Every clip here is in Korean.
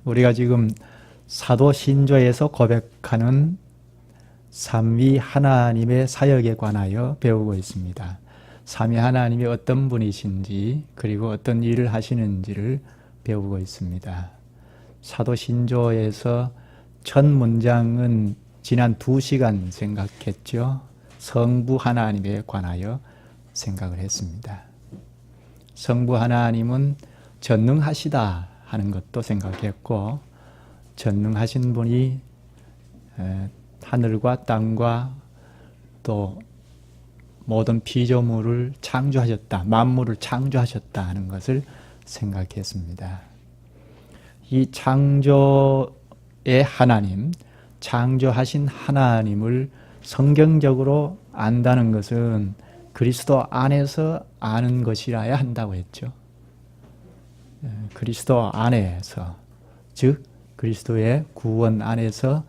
우리가 지금 사도 신조에서 고백하는 삼위 하나님의 사역에 관하여 배우고 있습니다. 삼위 하나님이 어떤 분이신지 그리고 어떤 일을 하시는지를 배우고 있습니다. 사도 신조에서 첫 문장은 지난 2시간 생각했죠. 성부 하나님에 관하여 생각을 했습니다. 성부 하나님은 전능하시다 하는 것도 생각했고, 전능하신 분이 하늘과 땅과 또 모든 피조물을 창조하셨다, 만물을 창조하셨다 하는 것을 생각했습니다. 이 창조의 하나님, 창조하신 하나님을 성경적으로 안다는 것은 그리스도 안에서 아는 것이라야 한다고 했죠. 그리스도 안에서, 즉 그리스도의 구원 안에서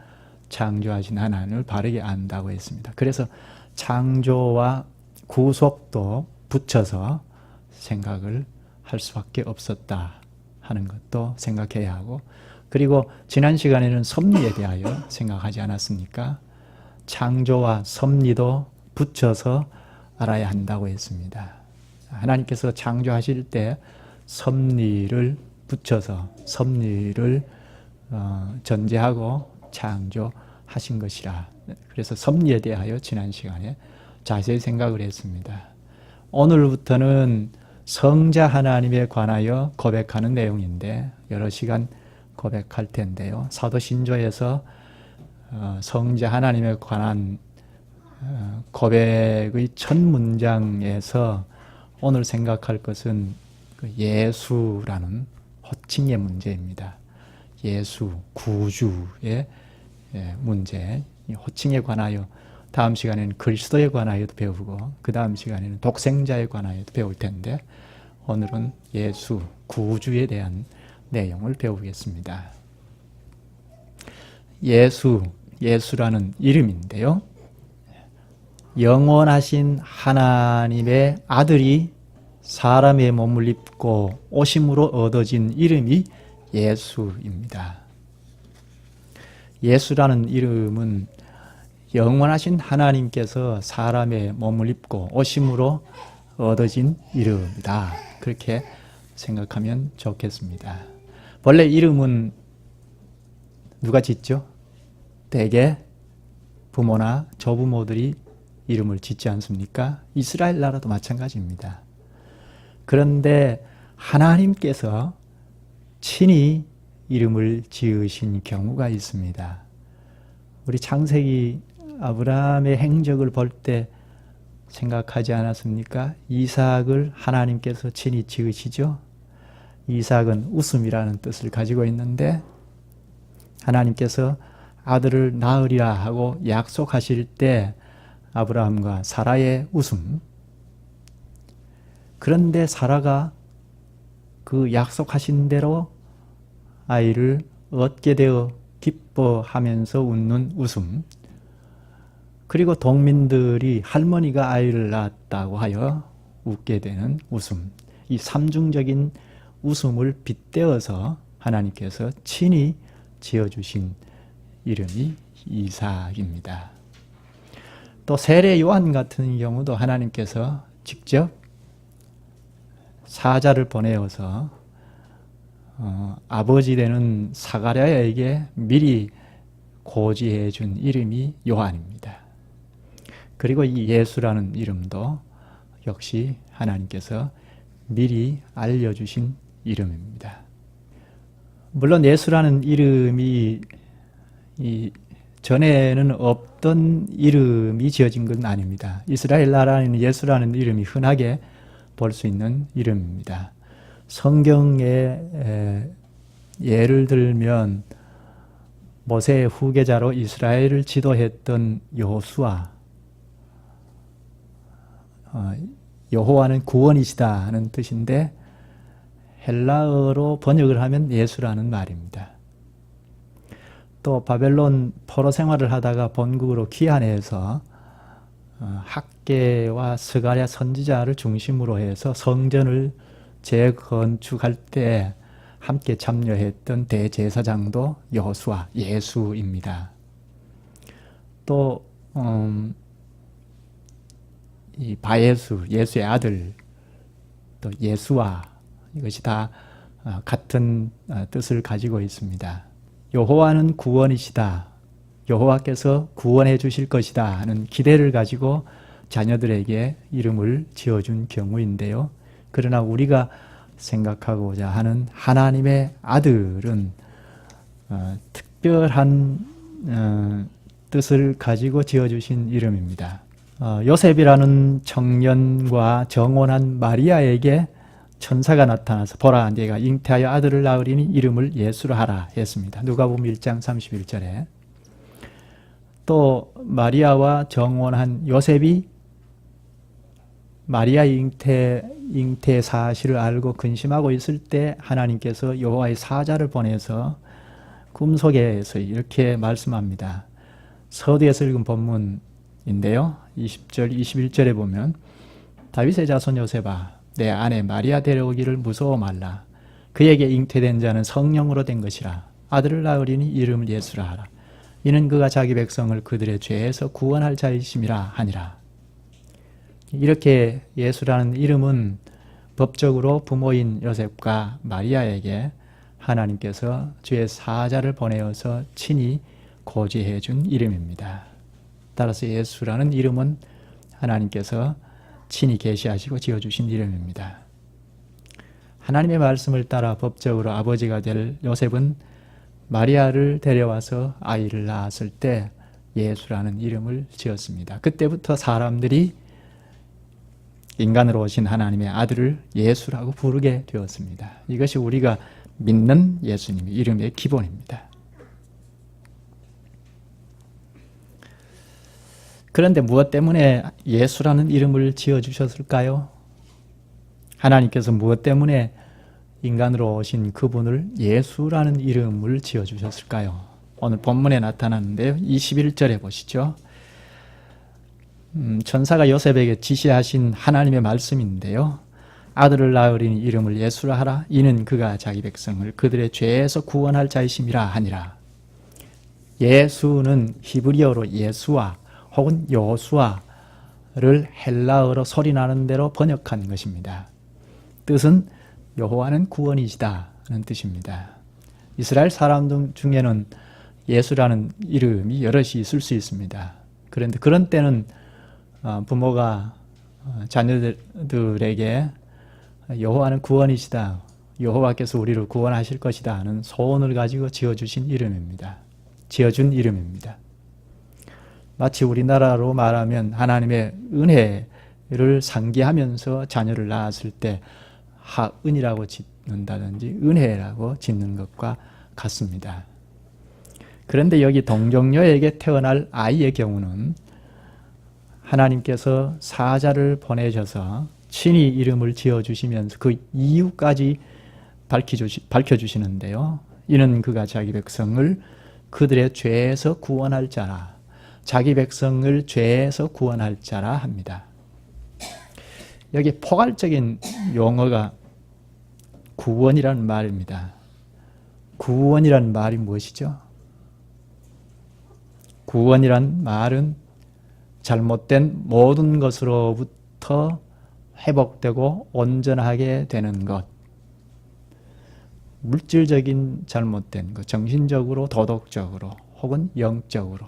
창조하신 하나님을 바르게 안다고 했습니다. 그래서 창조와 구속도 붙여서 생각을 할 수밖에 없었다 하는 것도 생각해야 하고, 그리고 지난 시간에는 섭리에 대하여 생각하지 않았습니까? 창조와 섭리도 붙여서 알아야 한다고 했습니다. 하나님께서 창조하실 때 섭리를 붙여서 섭리를 전제하고 창조하신 것이라. 그래서 섭리에 대하여 지난 시간에 자세히 생각을 했습니다. 오늘부터는 성자 하나님에 관하여 고백하는 내용인데 여러 시간 고백할 텐데요. 사도 신조에서 성자 하나님에 관한 고백의 첫 문장에서 오늘 생각할 것은 예수라는 호칭의 문제입니다. 예수, 구주의 문제, 호칭에 관하여 다음 시간에는 그리스도에 관하여도 배우고 그 다음 시간에는 독생자에 관하여도 배울 텐데 오늘은 예수, 구주에 대한 내용을 배우겠습니다. 예수라는 이름인데요. 영원하신 하나님의 아들이 사람의 몸을 입고 오심으로 얻어진 이름이 예수입니다. 예수라는 이름은 영원하신 하나님께서 사람의 몸을 입고 오심으로 얻어진 이름이다. 그렇게 생각하면 좋겠습니다. 본래 이름은 누가 짓죠? 대개 부모나 조부모들이 이름을 짓지 않습니까? 이스라엘 나라도 마찬가지입니다. 그런데 하나님께서 친히 이름을 지으신 경우가 있습니다. 우리 창세기 아브라함의 행적을 볼 때 생각하지 않았습니까? 이삭을 하나님께서 친히 지으시죠. 이삭은 웃음이라는 뜻을 가지고 있는데 하나님께서 아들을 낳으리라 하고 약속하실 때 아브라함과 사라의 웃음. 그런데 사라가 그 약속하신 대로 아이를 얻게 되어 기뻐하면서 웃는 웃음. 그리고 동민들이 할머니가 아이를 낳았다고 하여 웃게 되는 웃음. 이 삼중적인 웃음을 빗대어서 하나님께서 친히 지어주신 이름이 이삭입니다. 또 세례 요한 같은 경우도 하나님께서 직접 사자를 보내어서 아버지 되는 사가랴에게 미리 고지해 준 이름이 요한입니다. 그리고 이 예수라는 이름도 역시 하나님께서 미리 알려주신 이름입니다. 물론 예수라는 이름이 전에는 없던 이름이 지어진 건 아닙니다. 이스라엘 나라에는 예수라는 이름이 흔하게 볼 수 있는 이름입니다. 성경에 예를 들면 모세의 후계자로 이스라엘을 지도했던 여호수아, 여호와는 구원이시다 하는 뜻인데 헬라어로 번역을 하면 예수라는 말입니다. 또 바벨론 포로 생활을 하다가 본국으로 귀환해서 학개와 스가랴 선지자를 중심으로 해서 성전을 재건축할 때 함께 참여했던 대제사장도 여호수아, 예수입니다. 또 이 바예수, 예수의 아들, 또 예수와, 이것이 다 같은 뜻을 가지고 있습니다. 여호와는 구원이시다, 여호와께서 구원해 주실 것이다 하는 기대를 가지고 자녀들에게 이름을 지어준 경우인데요. 그러나 우리가 생각하고자 하는 하나님의 아들은 특별한 뜻을 가지고 지어주신 이름입니다. 요셉이라는 청년과 정혼한 마리아에게 천사가 나타나서 보라, 네가 잉태하여 아들을 낳으리니 이름을 예수라 하라 했습니다. 누가복음 1장 31절에. 또 마리아와 정혼한 요셉이 마리아의 잉태 사실을 알고 근심하고 있을 때 하나님께서 여호와의 사자를 보내서 꿈속에서 이렇게 말씀합니다. 서두에서 읽은 본문인데요. 20절, 21절에 보면 다윗의 자손 요셉아, 내 아내 마리아 데려오기를 무서워 말라. 그에게 잉태된 자는 성령으로 된 것이라. 아들을 낳으리니 이름을 예수라 하라. 이는 그가 자기 백성을 그들의 죄에서 구원할 자이심이라 하니라. 이렇게 예수라는 이름은 법적으로 부모인 요셉과 마리아에게 하나님께서 주의 사자를 보내어서 친히 고지해 준 이름입니다. 따라서 예수라는 이름은 하나님께서 친히 계시하시고 지어주신 이름입니다. 하나님의 말씀을 따라 법적으로 아버지가 될 요셉은 마리아를 데려와서 아이를 낳았을 때 예수라는 이름을 지었습니다. 그때부터 사람들이 인간으로 오신 하나님의 아들을 예수라고 부르게 되었습니다. 이것이 우리가 믿는 예수님의 이름의 기본입니다. 그런데 무엇 때문에 예수라는 이름을 지어주셨을까요? 하나님께서 무엇 때문에 인간으로 오신 그분을 예수라는 이름을 지어주셨을까요? 오늘 본문에 나타났는데요. 21절에 보시죠. 천사가 요셉에게 지시하신 하나님의 말씀인데요. 아들을 낳으리니 이름을 예수라 하라. 이는 그가 자기 백성을 그들의 죄에서 구원할 자이심이라 하니라. 예수는 히브리어로 예수와 혹은 여호수아를 헬라어로 소리나는 대로 번역한 것입니다. 뜻은 여호와는 구원이시다는 뜻입니다. 이스라엘 사람들 중에는 예수라는 이름이 여럿이 있을 수 있습니다. 그런데 그런 때는 부모가 자녀들에게 여호와는 구원이시다, 여호와께서 우리를 구원하실 것이다 하는 소원을 가지고 지어주신 이름입니다. 지어준 이름입니다. 마치 우리나라로 말하면 하나님의 은혜를 상기하면서 자녀를 낳았을 때 하은이라고 짓는다든지 은혜라고 짓는 것과 같습니다. 그런데 여기 동정녀에게 태어날 아이의 경우는 하나님께서 사자를 보내셔서 친히 이름을 지어주시면서 그 이유까지 밝혀주시는데요. 이는 그가 자기 백성을 그들의 죄에서 구원할 자라. 자기 백성을 죄에서 구원할 자라 합니다. 여기 포괄적인 용어가 구원이라는 말입니다. 구원이라는 말이 무엇이죠? 구원이란 말은 잘못된 모든 것으로부터 회복되고 온전하게 되는 것, 물질적인 잘못된 것, 정신적으로, 도덕적으로 혹은 영적으로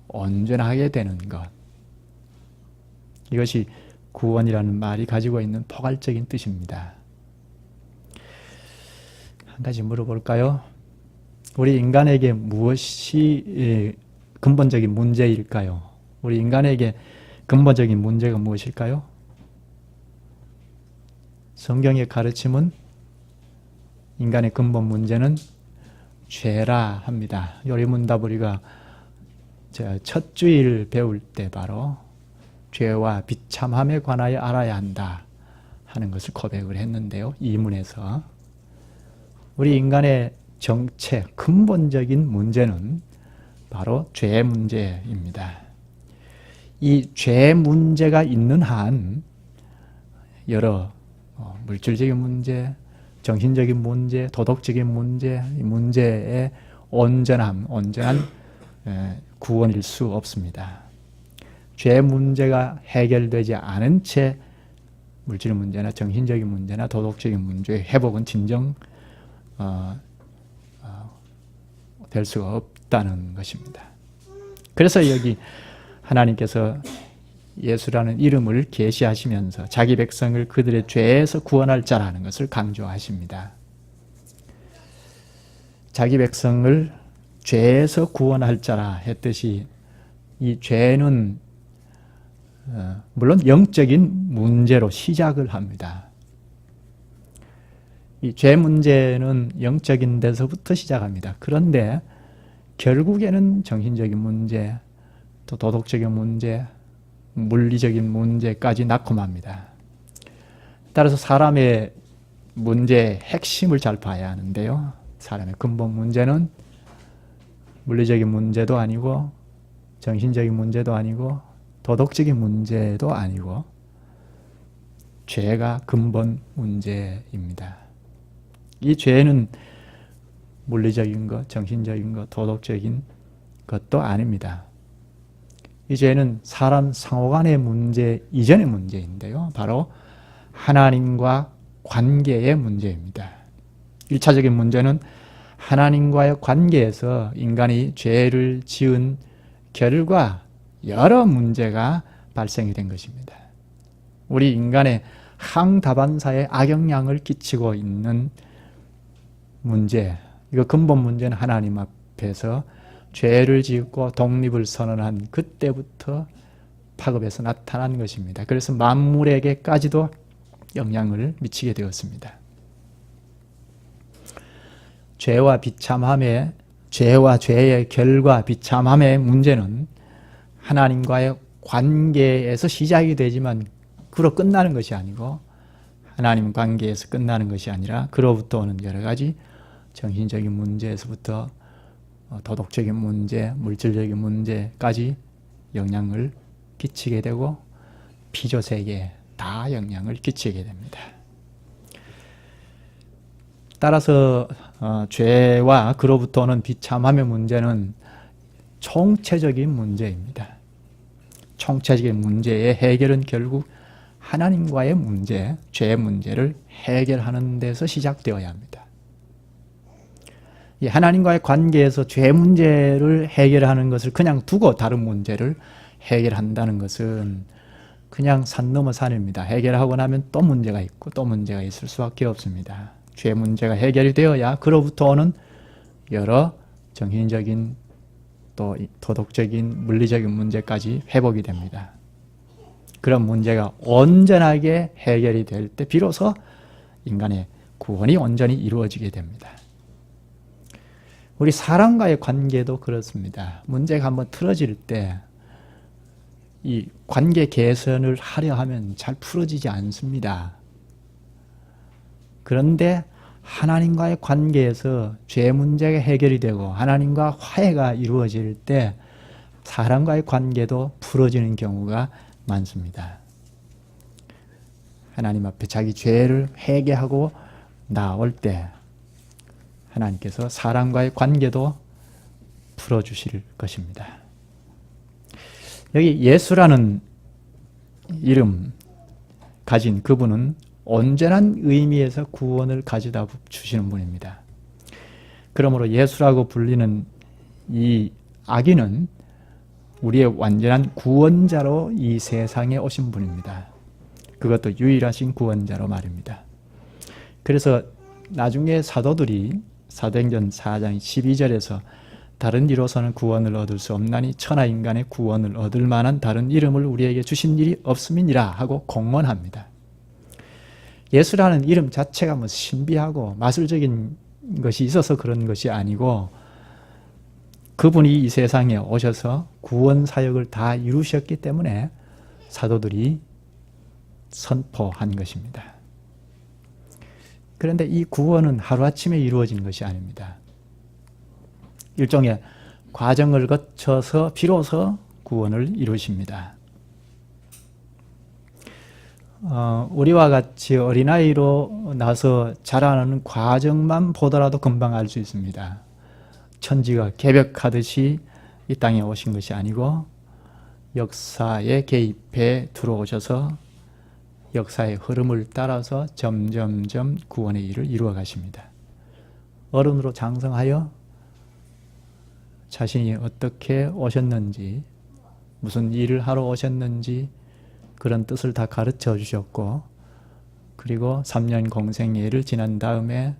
온전하게 되는 것, 이것이 구원이라는 말이 가지고 있는 포괄적인 뜻입니다. 한 가지 물어볼까요? 우리 인간에게 무엇이 근본적인 문제일까요? 우리 인간에게 근본적인 문제가 무엇일까요? 성경의 가르침은 인간의 근본 문제는 죄라 합니다. 요리문답 우리가 첫 주일 배울 때 바로 죄와 비참함에 관하여 알아야 한다 하는 것을 고백을 했는데요. 이문에서 우리 인간의 정체, 근본적인 문제는 바로 죄 문제입니다. 이 죄 문제가 있는 한 여러 물질적인 문제, 정신적인 문제, 도덕적인 문제, 이 문제의 온전한 구원일 수 없습니다. 죄 문제가 해결되지 않은 채 물질 문제나 정신적인 문제나 도덕적인 문제의 회복은 진정 될 수가 없다는 것입니다. 그래서 여기 하나님께서 예수라는 이름을 계시하시면서 자기 백성을 그들의 죄에서 구원할 자라는 것을 강조하십니다. 자기 백성을 죄에서 구원할 자라 했듯이 이 죄는 물론 영적인 문제로 시작을 합니다. 이 죄 문제는 영적인 데서부터 시작합니다. 그런데 결국에는 정신적인 문제, 또 도덕적인 문제, 물리적인 문제까지 낙홈합니다. 따라서 사람의 문제의 핵심을 잘 봐야 하는데요. 사람의 근본 문제는 물리적인 문제도 아니고 정신적인 문제도 아니고 도덕적인 문제도 아니고 죄가 근본 문제입니다. 이 죄는 물리적인 것, 정신적인 것, 도덕적인 것도 아닙니다. 이 죄는 사람 상호간의 문제 이전의 문제인데요. 바로 하나님과 관계의 문제입니다. 1차적인 문제는 하나님과의 관계에서 인간이 죄를 지은 결과 여러 문제가 발생이 된 것입니다. 우리 인간의 항다반사에 악영향을 끼치고 있는 문제, 이거 근본 문제는 하나님 앞에서 죄를 짓고 독립을 선언한 그때부터 파급에서 나타난 것입니다. 그래서 만물에게까지도 영향을 미치게 되었습니다. 죄와 비참함의, 죄와 죄의 결과 비참함의 문제는 하나님과의 관계에서 시작이 되지만 그로 끝나는 것이 아니고 하나님 관계에서 끝나는 것이 아니라 그로부터 오는 여러 가지 정신적인 문제에서부터 도덕적인 문제, 물질적인 문제까지 영향을 끼치게 되고 피조세계에 다 영향을 끼치게 됩니다. 따라서 죄와 그로부터 오는 비참함의 문제는 총체적인 문제입니다. 총체적인 문제의 해결은 결국 하나님과의 문제, 죄의 문제를 해결하는 데서 시작되어야 합니다. 이 하나님과의 관계에서 죄 문제를 해결하는 것을 그냥 두고 다른 문제를 해결한다는 것은 그냥 산 넘어 산입니다. 해결하고 나면 또 문제가 있고 또 문제가 있을 수밖에 없습니다. 죄 문제가 해결이 되어야 그로부터 오는 여러 정신적인 또 도덕적인 물리적인 문제까지 회복이 됩니다. 그런 문제가 온전하게 해결이 될 때 비로소 인간의 구원이 온전히 이루어지게 됩니다. 우리 사람과의 관계도 그렇습니다. 문제가 한번 틀어질 때 이 관계 개선을 하려 하면 잘 풀어지지 않습니다. 그런데 하나님과의 관계에서 죄 문제가 해결이 되고 하나님과 화해가 이루어질 때 사람과의 관계도 풀어지는 경우가 많습니다. 하나님 앞에 자기 죄를 회개하고 나올 때 하나님께서 사람과의 관계도 풀어주실 것입니다. 여기 예수라는 이름 가진 그분은 온전한 의미에서 구원을 가져다 주시는 분입니다. 그러므로 예수라고 불리는 이 아기는 우리의 완전한 구원자로 이 세상에 오신 분입니다. 그것도 유일하신 구원자로 말입니다. 그래서 나중에 사도들이 사도행전 4장 12절에서 다른 이로서는 구원을 얻을 수 없나니 천하 인간의 구원을 얻을 만한 다른 이름을 우리에게 주신 일이 없음이니라 하고 공언합니다. 예수라는 이름 자체가 뭐 신비하고 마술적인 것이 있어서 그런 것이 아니고 그분이 이 세상에 오셔서 구원 사역을 다 이루셨기 때문에 사도들이 선포한 것입니다. 그런데 이 구원은 하루아침에 이루어진 것이 아닙니다. 일종의 과정을 거쳐서 비로소 구원을 이루십니다. 우리와 같이 어린아이로 나서 자라는 과정만 보더라도 금방 알 수 있습니다. 천지가 개벽하듯이 이 땅에 오신 것이 아니고 역사에 개입해 들어오셔서 역사의 흐름을 따라서 점점점 구원의 일을 이루어 가십니다. 어른으로 장성하여 자신이 어떻게 오셨는지, 무슨 일을 하러 오셨는지 그런 뜻을 다 가르쳐 주셨고, 그리고 3년 공생애를 지난 다음에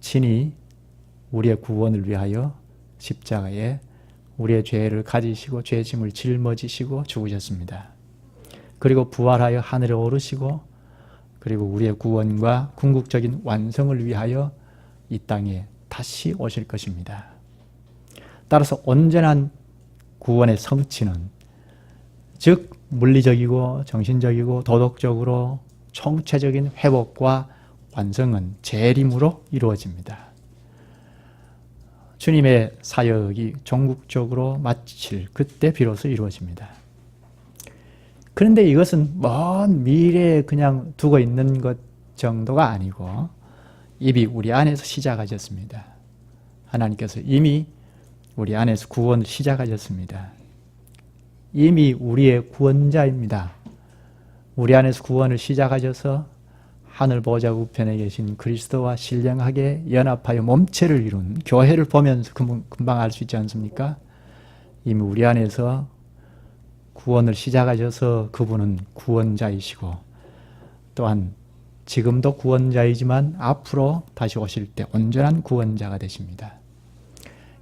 친히 우리의 구원을 위하여 십자가에 우리의 죄를 가지시고 죄짐을 짊어지시고 죽으셨습니다. 그리고 부활하여 하늘에 오르시고, 그리고 우리의 구원과 궁극적인 완성을 위하여 이 땅에 다시 오실 것입니다. 따라서 온전한 구원의 성취는, 즉 물리적이고 정신적이고 도덕적으로 총체적인 회복과 완성은 재림으로 이루어집니다. 주님의 사역이 종국적으로 마칠 그때 비로소 이루어집니다. 그런데 이것은 먼 미래에 그냥 두고 있는 것 정도가 아니고 이미 우리 안에서 시작하셨습니다. 하나님께서 이미 우리 안에서 구원을 시작하셨습니다. 이미 우리의 구원자입니다. 우리 안에서 구원을 시작하셔서 하늘 보좌 우편에 계신 그리스도와 신령하게 연합하여 몸체를 이룬 교회를 보면서 금방 알 수 있지 않습니까? 이미 우리 안에서 구원을 시작하셔서 그분은 구원자이시고, 또한 지금도 구원자이지만 앞으로 다시 오실 때 온전한 구원자가 되십니다.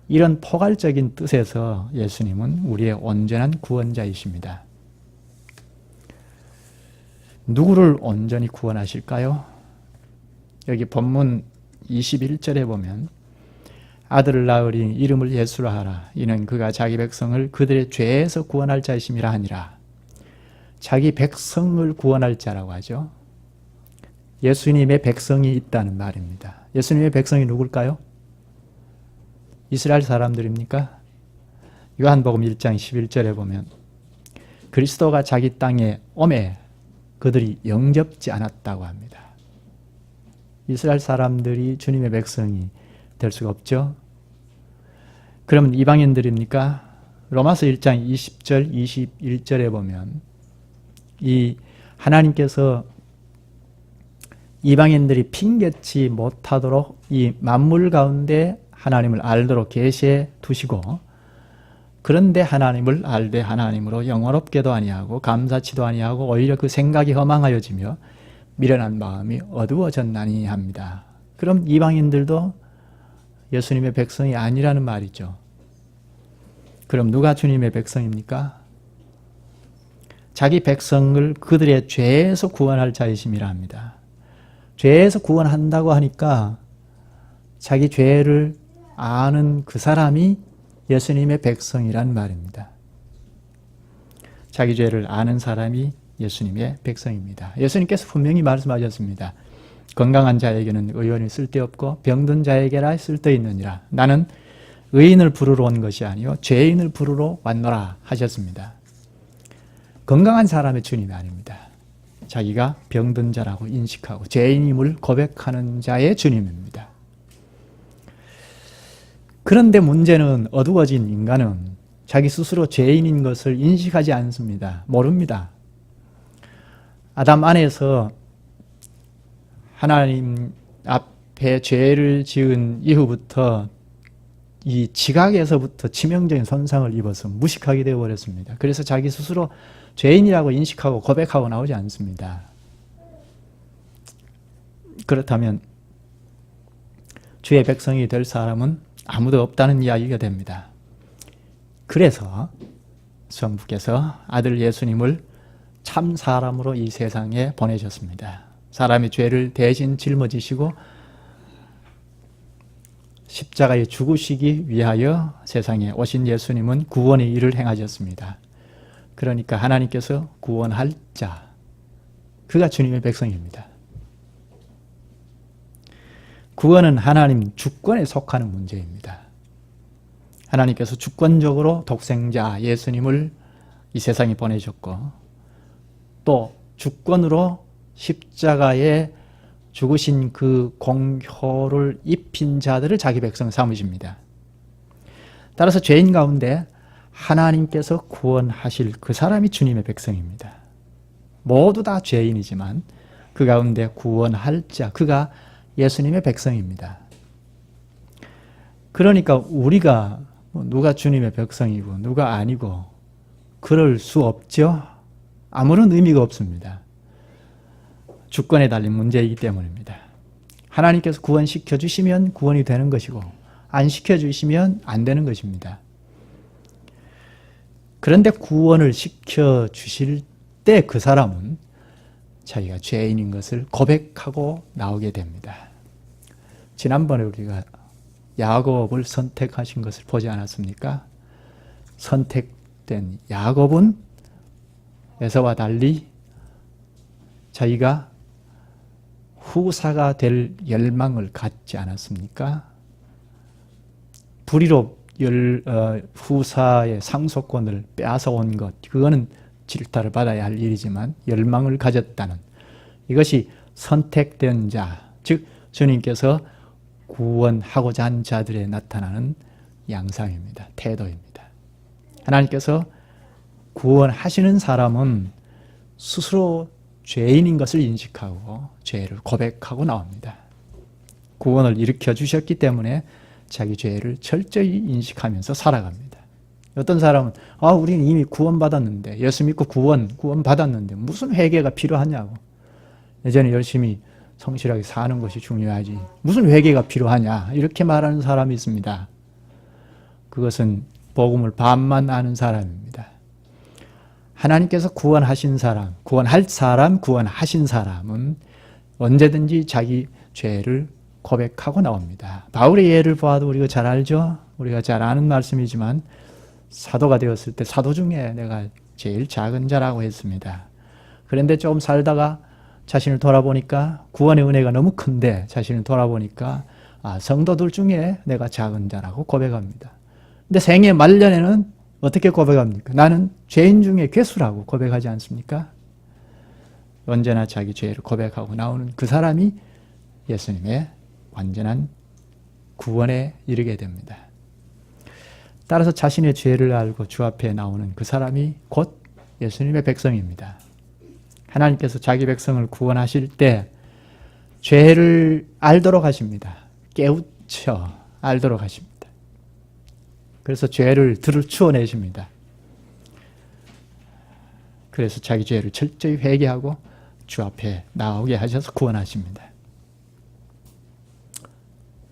이런 포괄적인 뜻에서 예수님은 우리의 온전한 구원자이십니다. 누구를 온전히 구원하실까요? 여기 본문 21절에 보면 아들을 낳으리 이름을 예수라 하라. 이는 그가 자기 백성을 그들의 죄에서 구원할 자이심이라 하니라. 자기 백성을 구원할 자라고 하죠. 예수님의 백성이 있다는 말입니다. 예수님의 백성이 누굴까요? 이스라엘 사람들입니까? 요한복음 1장 11절에 보면 그리스도가 자기 땅에 오매 그들이 영접지 않았다고 합니다. 이스라엘 사람들이 주님의 백성이 될 수가 없죠. 그러면 이방인들입니까? 로마서 1장 20절 21절에 보면 이 하나님께서 이방인들이 핑계치 못하도록 이 만물 가운데 하나님을 알도록 계시해 두시고, 그런데 하나님을 알되 하나님으로 영원롭게도 아니하고 감사치도 아니하고 오히려 그 생각이 허망하여지며 미련한 마음이 어두워졌나니 합니다. 그럼 이방인들도 예수님의 백성이 아니라는 말이죠. 그럼 누가 주님의 백성입니까? 자기 백성을 그들의 죄에서 구원할 자이심이라 합니다. 죄에서 구원한다고 하니까 자기 죄를 아는 그 사람이 예수님의 백성이란 말입니다. 자기 죄를 아는 사람이 예수님의 백성입니다. 예수님께서 분명히 말씀하셨습니다. 건강한 자에게는 의원이 쓸데없고 병든 자에게라 쓸데있느니라. 나는 의인을 부르러 온 것이 아니요 죄인을 부르러 왔노라 하셨습니다. 건강한 사람의 주님이 아닙니다. 자기가 병든 자라고 인식하고 죄인임을 고백하는 자의 주님입니다. 그런데 문제는 어두워진 인간은 자기 스스로 죄인인 것을 인식하지 않습니다. 모릅니다. 아담 안에서 하나님 앞에 죄를 지은 이후부터 이 지각에서부터 치명적인 손상을 입어서 무식하게 되어버렸습니다. 그래서 자기 스스로 죄인이라고 인식하고 고백하고 나오지 않습니다. 그렇다면 주의 백성이 될 사람은 아무도 없다는 이야기가 됩니다. 그래서 성부께서 아들 예수님을 참 사람으로 이 세상에 보내셨습니다. 사람의 죄를 대신 짊어지시고 십자가에 죽으시기 위하여 세상에 오신 예수님은 구원의 일을 행하셨습니다. 그러니까 하나님께서 구원할 자, 그가 주님의 백성입니다. 구원은 하나님 주권에 속하는 문제입니다. 하나님께서 주권적으로 독생자 예수님을 이 세상에 보내셨고, 또 주권으로 십자가에 죽으신 그 공효를 입힌 자들을 자기 백성 삼으십니다. 따라서 죄인 가운데 하나님께서 구원하실 그 사람이 주님의 백성입니다. 모두 다 죄인이지만 그 가운데 구원할 자, 그가 예수님의 백성입니다. 그러니까 우리가 누가 주님의 백성이고 누가 아니고 그럴 수 없죠. 아무런 의미가 없습니다. 주권에 달린 문제이기 때문입니다. 하나님께서 구원시켜 주시면 구원이 되는 것이고 안 시켜주시면 안 되는 것입니다. 그런데 구원을 시켜주실 때 그 사람은 자기가 죄인인 것을 고백하고 나오게 됩니다. 지난번에 우리가 야곱을 선택하신 것을 보지 않았습니까? 선택된 야곱은 에서와 달리 자기가 후사가 될 열망을 갖지 않았습니까? 불의로 후사의 상속권을 빼앗아온 것, 그거는 질타를 받아야 할 일이지만 열망을 가졌다는, 이것이 선택된 자, 즉 주님께서 구원하고자 한 자들에 나타나는 양상입니다. 태도입니다. 하나님께서 구원하시는 사람은 스스로 죄인인 것을 인식하고 죄를 고백하고 나옵니다. 구원을 일으켜 주셨기 때문에 자기 죄를 철저히 인식하면서 살아갑니다. 어떤 사람은 우리는 이미 구원받았는데, 예수 믿고 구원받았는데 무슨 회개가 필요하냐고, 예전에 열심히 성실하게 사는 것이 중요하지 무슨 회개가 필요하냐, 이렇게 말하는 사람이 있습니다. 그것은 복음을 반만 아는 사람입니다. 하나님께서 구원하신 사람, 구원할 사람, 구원하신 사람은 언제든지 자기 죄를 고백하고 나옵니다. 바울의 예를 보아도 우리가 잘 알죠? 우리가 잘 아는 말씀이지만 사도가 되었을 때 사도 중에 내가 제일 작은 자라고 했습니다. 그런데 조금 살다가 자신을 돌아보니까 구원의 은혜가 너무 큰데 자신을 돌아보니까 성도들 중에 내가 작은 자라고 고백합니다. 근데 생애 말년에는 어떻게 고백합니까? 나는 죄인 중에 괴수라고 고백하지 않습니까? 언제나 자기 죄를 고백하고 나오는 그 사람이 예수님의 완전한 구원에 이르게 됩니다. 따라서 자신의 죄를 알고 주 앞에 나오는 그 사람이 곧 예수님의 백성입니다. 하나님께서 자기 백성을 구원하실 때 죄를 알도록 하십니다. 깨우쳐 알도록 하십니다. 그래서 죄를 들추어내십니다. 그래서 자기 죄를 철저히 회개하고 주 앞에 나오게 하셔서 구원하십니다.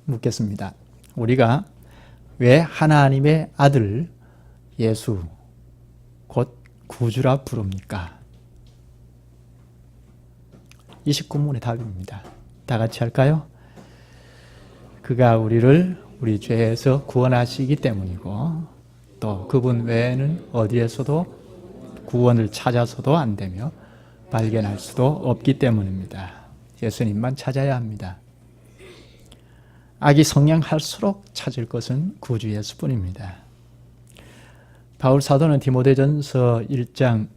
묻겠습니다. 우리가 왜 하나님의 아들 예수 곧 구주라 부릅니까? 29문의 답입니다. 다 같이 할까요? 그가 우리를 우리 죄에서 구원하시기 때문이고 또 그분 외에는 어디에서도 구원을 찾아서도 안 되며 발견할 수도 없기 때문입니다. 예수님만 찾아야 합니다. 악이 성량할수록 찾을 것은 구주 예수뿐입니다. 바울 사도는 디모데전서 1장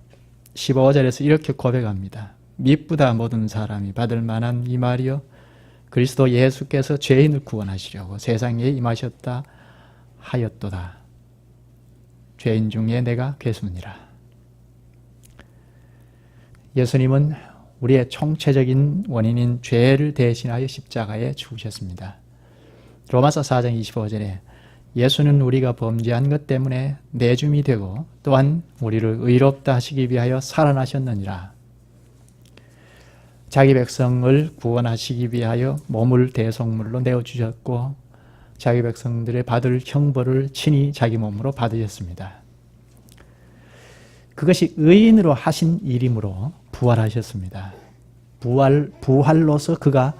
15절에서 이렇게 고백합니다. 미쁘다 모든 사람이 받을 만한 이 말이요 그리스도 예수께서 죄인을 구원하시려고 세상에 임하셨다 하였도다. 죄인 중에 내가 괴수니라. 예수님은 우리의 총체적인 원인인 죄를 대신하여 십자가에 죽으셨습니다. 로마서 4장 25절에 예수는 우리가 범죄한 것 때문에 내줌이 되고 또한 우리를 의롭다 하시기 위하여 살아나셨느니라. 자기 백성을 구원하시기 위하여 몸을 대속물로 내어주셨고 자기 백성들의 받을 형벌을 친히 자기 몸으로 받으셨습니다. 그것이 의인으로 하신 일이므로 부활하셨습니다. 부활로서 그가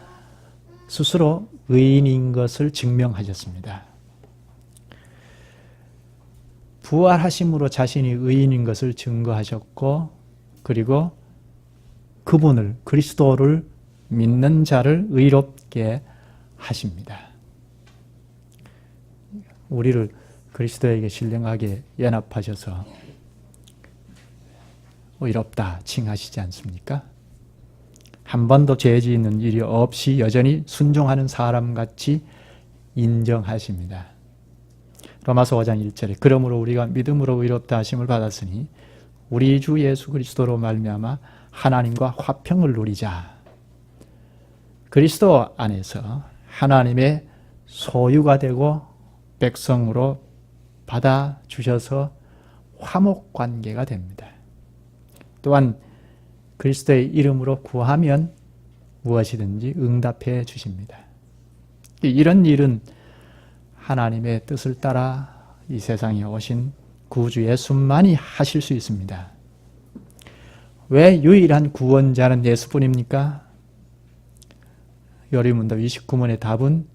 스스로 의인인 것을 증명하셨습니다. 부활하심으로 자신이 의인인 것을 증거하셨고 그리고 그분을 그리스도를 믿는 자를 의롭게 하십니다. 우리를 그리스도에게 신령하게 연합하셔서 의롭다 칭하시지 않습니까? 한 번도 죄 지는 일이 없이 여전히 순종하는 사람같이 인정하십니다. 로마서 5장 1절에 그러므로 우리가 믿음으로 의롭다 하심을 받았으니 우리 주 예수 그리스도로 말미암아 하나님과 화평을 누리자. 그리스도 안에서 하나님의 소유가 되고 백성으로 받아주셔서 화목관계가 됩니다. 또한 그리스도의 이름으로 구하면 무엇이든지 응답해 주십니다. 이런 일은 하나님의 뜻을 따라 이 세상에 오신 구주 예수만이 하실 수 있습니다. 왜 유일한 구원자는 예수뿐입니까? 요리문답 29문의 답은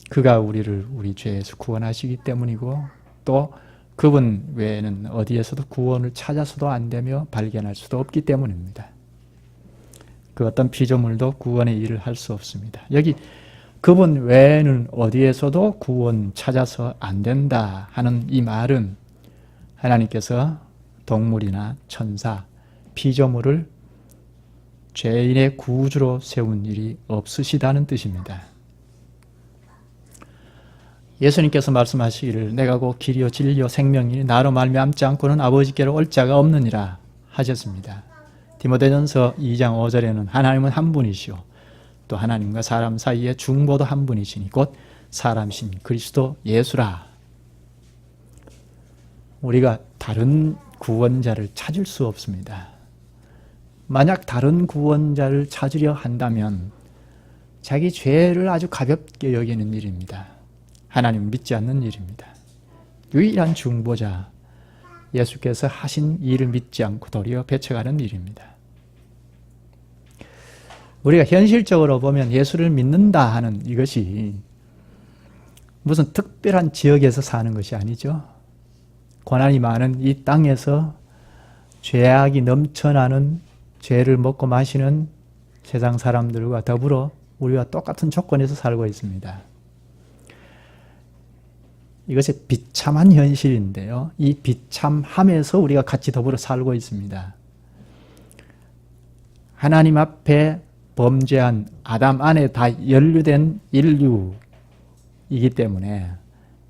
그가 우리를 우리 죄에서 구원하시기 때문이고 또 그분 외에는 어디에서도 구원을 찾아서도 안 되며 발견할 수도 없기 때문입니다. 그 어떤 피조물도 구원의 일을 할 수 없습니다. 여기 그분 외에는 어디에서도 구원 찾아서 안 된다 하는 이 말은 하나님께서 동물이나 천사, 피조물을 죄인의 구주로 세운 일이 없으시다는 뜻입니다. 예수님께서 말씀하시기를 내가 곧 길이요 진리요 생명이니 나로 말미암지 않고는 아버지께로 올 자가 없느니라 하셨습니다. 디모데전서 2장 5절에는 하나님은 한 분이시오 또 하나님과 사람 사이에 중보도 한 분이시니 곧 사람이신 그리스도 예수라. 우리가 다른 구원자를 찾을 수 없습니다. 만약 다른 구원자를 찾으려 한다면 자기 죄를 아주 가볍게 여기는 일입니다. 하나님을 믿지 않는 일입니다. 유일한 중보자 예수께서 하신 일을 믿지 않고 도리어 배척하는 일입니다. 우리가 현실적으로 보면 예수를 믿는다 하는 이것이 무슨 특별한 지역에서 사는 것이 아니죠. 고난이 많은 이 땅에서 죄악이 넘쳐나는 죄를 먹고 마시는 세상 사람들과 더불어 우리와 똑같은 조건에서 살고 있습니다. 이것이 비참한 현실인데요. 이 비참함에서 우리가 같이 더불어 살고 있습니다. 하나님 앞에 범죄한 아담 안에 다 연루된 인류이기 때문에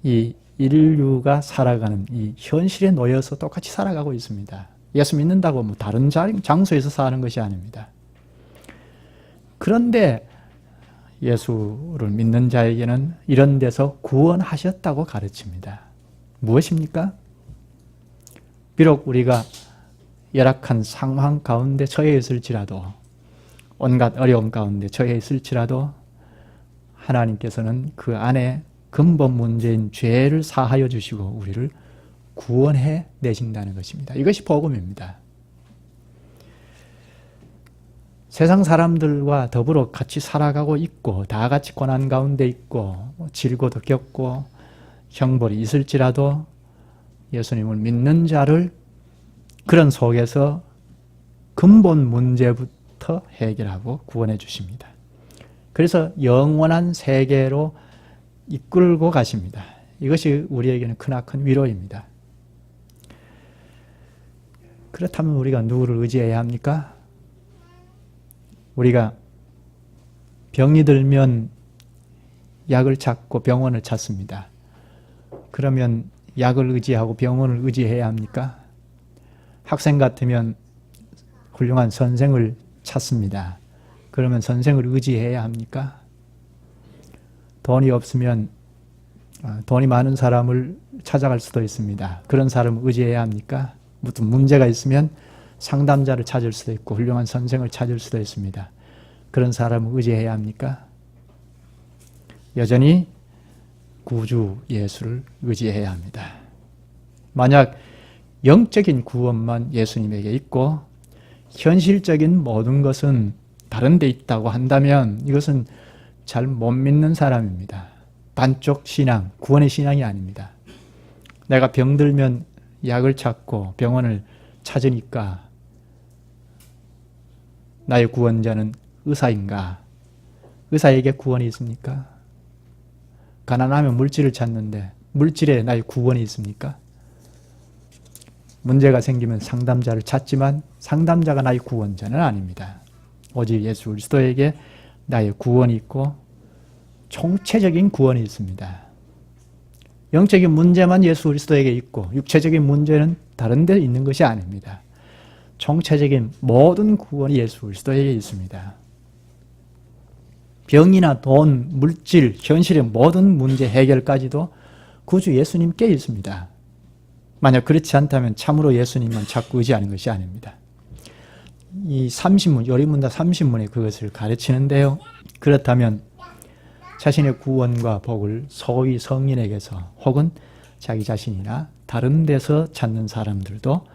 이 인류가 살아가는 이 현실에 놓여서 똑같이 살아가고 있습니다. 예수 믿는다고 뭐 다른 장소에서 사는 것이 아닙니다. 그런데 예수를 믿는 자에게는 이런 데서 구원하셨다고 가르칩니다. 무엇입니까? 비록 우리가 열악한 상황 가운데 처해 있을지라도 온갖 어려움 가운데 처해 있을지라도 하나님께서는 그 안에 근본 문제인 죄를 사하여 주시고 우리를 구원해 내신다는 것입니다. 이것이 복음입니다. 세상 사람들과 더불어 같이 살아가고 있고 다 같이 고난 가운데 있고 질고도 겪고 형벌이 있을지라도 예수님을 믿는 자를 그런 속에서 근본 문제부터 해결하고 구원해 주십니다. 그래서 영원한 세계로 이끌고 가십니다. 이것이 우리에게는 크나큰 위로입니다. 그렇다면 우리가 누구를 의지해야 합니까? 우리가 병이 들면 약을 찾고 병원을 찾습니다. 그러면 약을 의지하고 병원을 의지해야 합니까? 학생 같으면 훌륭한 선생을 찾습니다. 그러면 선생을 의지해야 합니까? 돈이 없으면 돈이 많은 사람을 찾아갈 수도 있습니다. 그런 사람을 의지해야 합니까? 무슨 문제가 있으면 상담자를 찾을 수도 있고 훌륭한 선생을 찾을 수도 있습니다. 그런 사람을 의지해야 합니까? 여전히 구주 예수를 의지해야 합니다. 만약 영적인 구원만 예수님에게 있고 현실적인 모든 것은 다른 데 있다고 한다면 이것은 잘 못 믿는 사람입니다. 반쪽 신앙, 구원의 신앙이 아닙니다. 내가 병들면 약을 찾고 병원을 찾으니까 나의 구원자는 의사인가? 의사에게 구원이 있습니까? 가난하면 물질을 찾는데 물질에 나의 구원이 있습니까? 문제가 생기면 상담자를 찾지만 상담자가 나의 구원자는 아닙니다. 오직 예수 그리스도에게 나의 구원이 있고 총체적인 구원이 있습니다. 영적인 문제만 예수 그리스도에게 있고 육체적인 문제는 다른 데 있는 것이 아닙니다. 총체적인 모든 구원이 예수 그리스도에게 있습니다. 병이나 돈, 물질, 현실의 모든 문제 해결까지도 구주 예수님께 있습니다. 만약 그렇지 않다면 참으로 예수님만 찾고 의지하는 것이 아닙니다. 이 30문, 요리문답 30문에 그것을 가르치는데요. 그렇다면 자신의 구원과 복을 소위 성인에게서 혹은 자기 자신이나 다른 데서 찾는 사람들도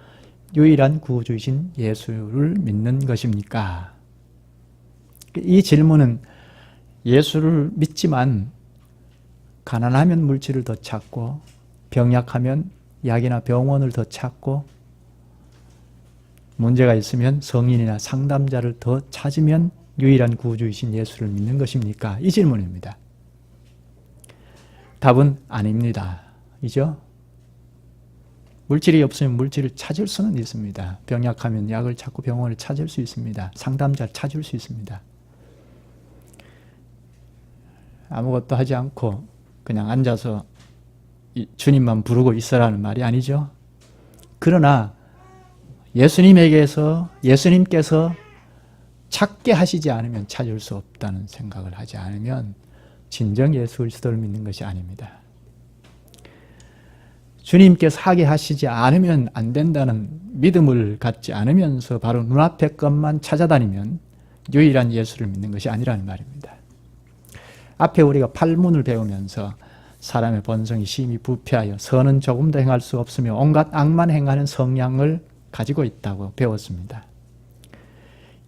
유일한 구주이신 예수를 믿는 것입니까? 이 질문은 예수를 믿지만 가난하면 물질을 더 찾고 병약하면 약이나 병원을 더 찾고 문제가 있으면 성인이나 상담자를 더 찾으면 유일한 구주이신 예수를 믿는 것입니까? 이 질문입니다. 답은 아닙니다. 이죠? 물질이 없으면 물질을 찾을 수는 있습니다. 병약하면 약을 찾고 병원을 찾을 수 있습니다. 상담자를 찾을 수 있습니다. 아무것도 하지 않고 그냥 앉아서 주님만 부르고 있으라는 말이 아니죠. 그러나 예수님께서 찾게 하시지 않으면 찾을 수 없다는 생각을 하지 않으면 진정 예수 그리스도를 믿는 것이 아닙니다. 주님께서 하게 하시지 않으면 안 된다는 믿음을 갖지 않으면서 바로 눈앞의 것만 찾아다니면 유일한 예수를 믿는 것이 아니라는 말입니다. 앞에 우리가 팔문을 배우면서 사람의 본성이 심히 부패하여 선은 조금도 행할 수 없으며 온갖 악만 행하는 성향을 가지고 있다고 배웠습니다.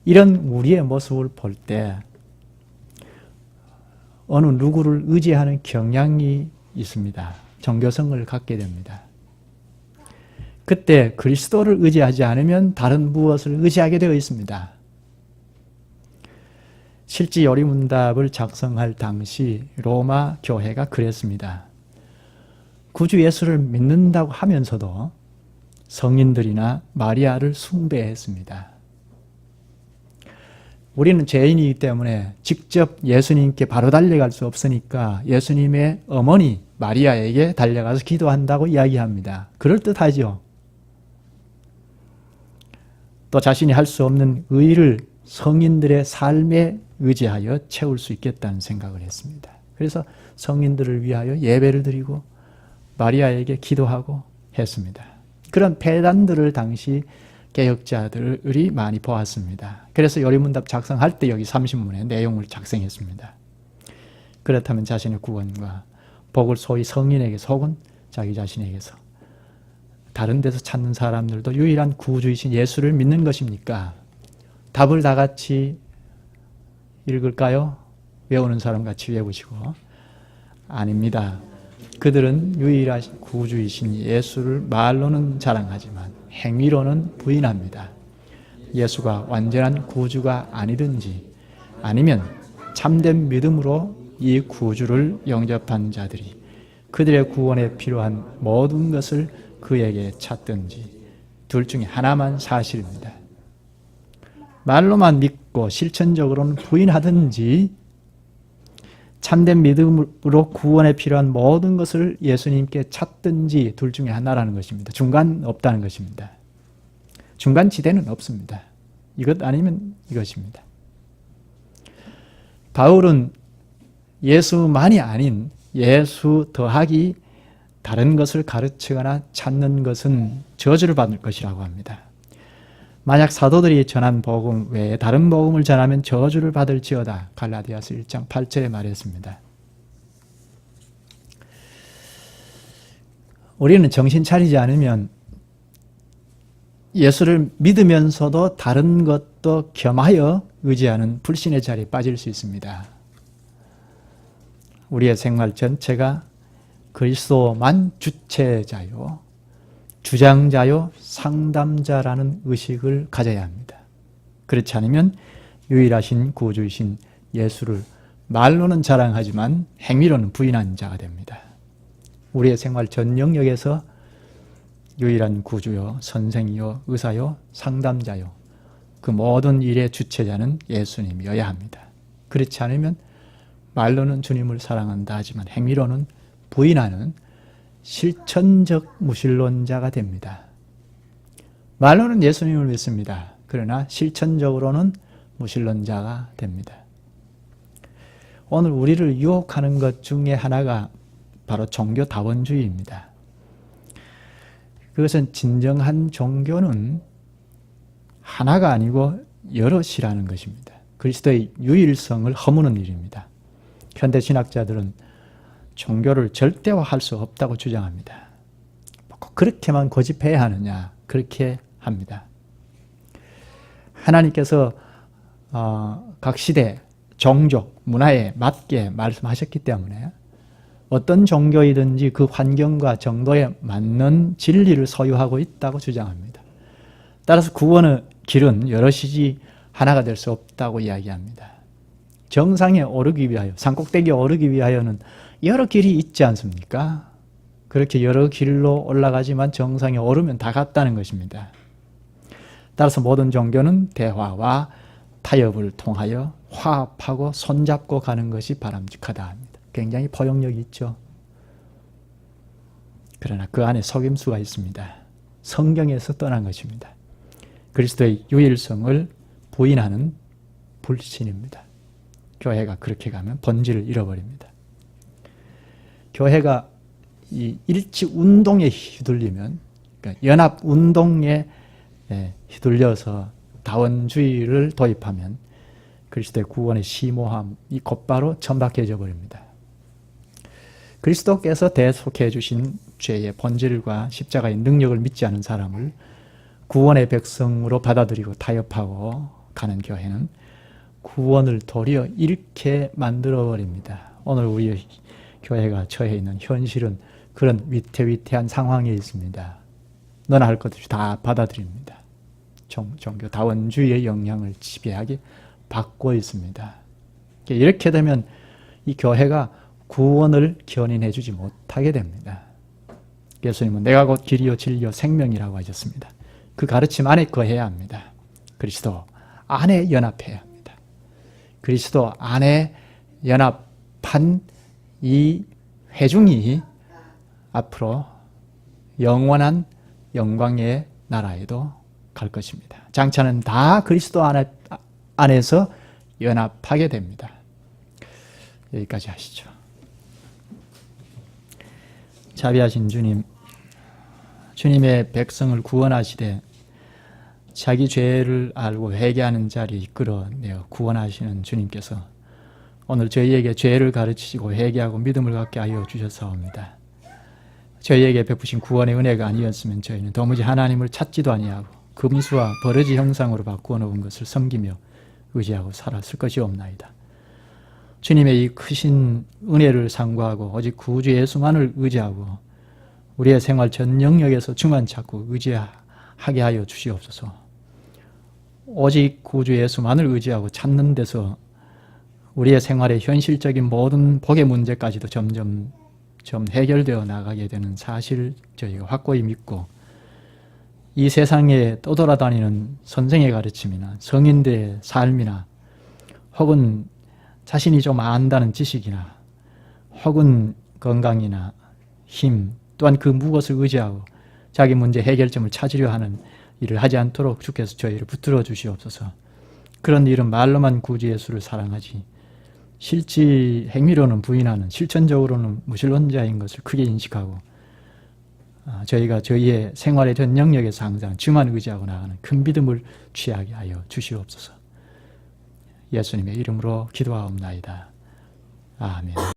이런 우리의 모습을 볼 때 어느 누구를 의지하는 경향이 있습니다. 종교성을 갖게 됩니다. 그때 그리스도를 의지하지 않으면 다른 무엇을 의지하게 되어 있습니다. 실지 요리문답을 작성할 당시 로마 교회가 그랬습니다. 구주 예수를 믿는다고 하면서도 성인들이나 마리아를 숭배했습니다. 우리는 죄인이기 때문에 직접 예수님께 바로 달려갈 수 없으니까 예수님의 어머니 마리아에게 달려가서 기도한다고 이야기합니다. 그럴듯하죠. 또 자신이 할 수 없는 의를 성인들의 삶에 의지하여 채울 수 있겠다는 생각을 했습니다. 그래서 성인들을 위하여 예배를 드리고 마리아에게 기도하고 했습니다. 그런 폐단들을 당시 개혁자들이 많이 보았습니다. 그래서 요리문답 작성할 때 여기 30문의 내용을 작성했습니다. 그렇다면 자신의 구원과 복을 소위 성인에게서 혹은 자기 자신에게서 다른 데서 찾는 사람들도 유일한 구주이신 예수를 믿는 것입니까? 답을 다 같이 읽을까요? 외우는 사람 같이 외우시고. 아닙니다. 그들은 유일하신 구주이신 예수를 말로는 자랑하지만 행위로는 부인합니다. 예수가 완전한 구주가 아니든지 아니면 참된 믿음으로 이 구주를 영접한 자들이 그들의 구원에 필요한 모든 것을 그에게 찾든지 둘 중에 하나만 사실입니다. 말로만 믿고 실천적으로는 부인하든지 참된 믿음으로 구원에 필요한 모든 것을 예수님께 찾든지 둘 중에 하나라는 것입니다. 중간 없다는 것입니다. 중간 지대는 없습니다. 이것 아니면 이것입니다. 바울은 예수만이 아닌 예수 더하기 다른 것을 가르치거나 찾는 것은 저주를 받을 것이라고 합니다. 만약 사도들이 전한 복음 외에 다른 복음을 전하면 저주를 받을지어다. 갈라디아서 1장 8절에 말했습니다. 우리는 정신 차리지 않으면 예수를 믿으면서도 다른 것도 겸하여 의지하는 불신의 자리에 빠질 수 있습니다. 우리의 생활 전체가 그리스도만 주체자요, 주장자요, 상담자라는 의식을 가져야 합니다. 그렇지 않으면 유일하신 구주이신 예수를 말로는 자랑하지만 행위로는 부인한 자가 됩니다. 우리의 생활 전 영역에서 유일한 구주요, 선생이요, 의사요, 상담자요. 그 모든 일의 주체자는 예수님이어야 합니다. 그렇지 않으면 말로는 주님을 사랑한다 하지만 행위로는 부인하는 실천적 무신론자가 됩니다. 말로는 예수님을 믿습니다. 그러나 실천적으로는 무신론자가 됩니다. 오늘 우리를 유혹하는 것 중에 하나가 바로 종교다원주의입니다. 그것은 진정한 종교는 하나가 아니고 여럿이라는 것입니다. 그리스도의 유일성을 허무는 일입니다. 현대 신학자들은 종교를 절대화할 수 없다고 주장합니다. 그렇게만 고집해야 하느냐, 그렇게 합니다. 하나님께서 각 시대, 종족, 문화에 맞게 말씀하셨기 때문에 어떤 종교이든지 그 환경과 정도에 맞는 진리를 소유하고 있다고 주장합니다. 따라서 구원의 길은 여럿이지 하나가 될 수 없다고 이야기합니다. 정상에 오르기 위하여, 산꼭대기에 오르기 위하여는 여러 길이 있지 않습니까? 그렇게 여러 길로 올라가지만 정상에 오르면 다 같다는 것입니다. 따라서 모든 종교는 대화와 타협을 통하여 화합하고 손잡고 가는 것이 바람직하다 합니다. 굉장히 포용력이 있죠. 그러나 그 안에 속임수가 있습니다. 성경에서 떠난 것입니다. 그리스도의 유일성을 부인하는 불신입니다. 교회가 그렇게 가면 본질을 잃어버립니다. 교회가 이 일치운동에 휘둘리면, 그러니까 연합운동에 휘둘려서 다원주의를 도입하면 그리스도의 구원의 심오함이 곧바로 천박해져 버립니다. 그리스도께서 대속해 주신 죄의 본질과 십자가의 능력을 믿지 않은 사람을 구원의 백성으로 받아들이고 타협하고 가는 교회는 구원을 도리어 잃게 만들어버립니다. 오늘 우리 교회가 처해 있는 현실은 그런 위태위태한 상황에 있습니다. 너나 할 것 없이 다 받아들입니다. 종교 다원주의의 영향을 지배하게 받고 있습니다. 이렇게 되면 이 교회가 구원을 견인해 주지 못하게 됩니다. 예수님은 내가 곧 길이요 진리요 생명이라고 하셨습니다. 그 가르침 안에 거해야 합니다. 그리스도 안에 연합해야 합니다. 그리스도 안에 연합한 이 회중이 앞으로 영원한 영광의 나라에도 갈 것입니다. 장차는 다 그리스도 안에서 연합하게 됩니다. 여기까지 하시죠. 자비하신 주님, 주님의 백성을 구원하시되 자기 죄를 알고 회개하는 자리 이끌어내어 구원하시는 주님께서 오늘 저희에게 죄를 가르치시고 회개하고 믿음을 갖게 하여 주셨사옵니다. 저희에게 베푸신 구원의 은혜가 아니었으면 저희는 도무지 하나님을 찾지도 아니하고 금수와 버러지 형상으로 바꾸어 놓은 것을 섬기며 의지하고 살았을 것이옵나이다. 주님의 이 크신 은혜를 상고하고 오직 구주 예수만을 의지하고 우리의 생활 전 영역에서 주만 찾고 의지하게 하여 주시옵소서. 오직 구주 예수만을 의지하고 찾는 데서 우리의 생활의 현실적인 모든 복의 문제까지도 점점 해결되어 나가게 되는 사실 저희가 확고히 믿고 이 세상에 떠돌아다니는 선생의 가르침이나 성인들의 삶이나 혹은 자신이 좀 안다는 지식이나 혹은 건강이나 힘 또한 그 무엇을 의지하고 자기 문제 해결점을 찾으려 하는 일을 하지 않도록 주께서 저희를 붙들어 주시옵소서. 그런 일은 말로만 구주 예수를 사랑하지 실제 행위로는 부인하는 실천적으로는 무신론자인 것을 크게 인식하고 저희가 저희의 생활의 전 영역에서 항상 주만 의지하고 나가는 큰 믿음을 취하게 하여 주시옵소서. 예수님의 이름으로 기도하옵나이다. 아멘.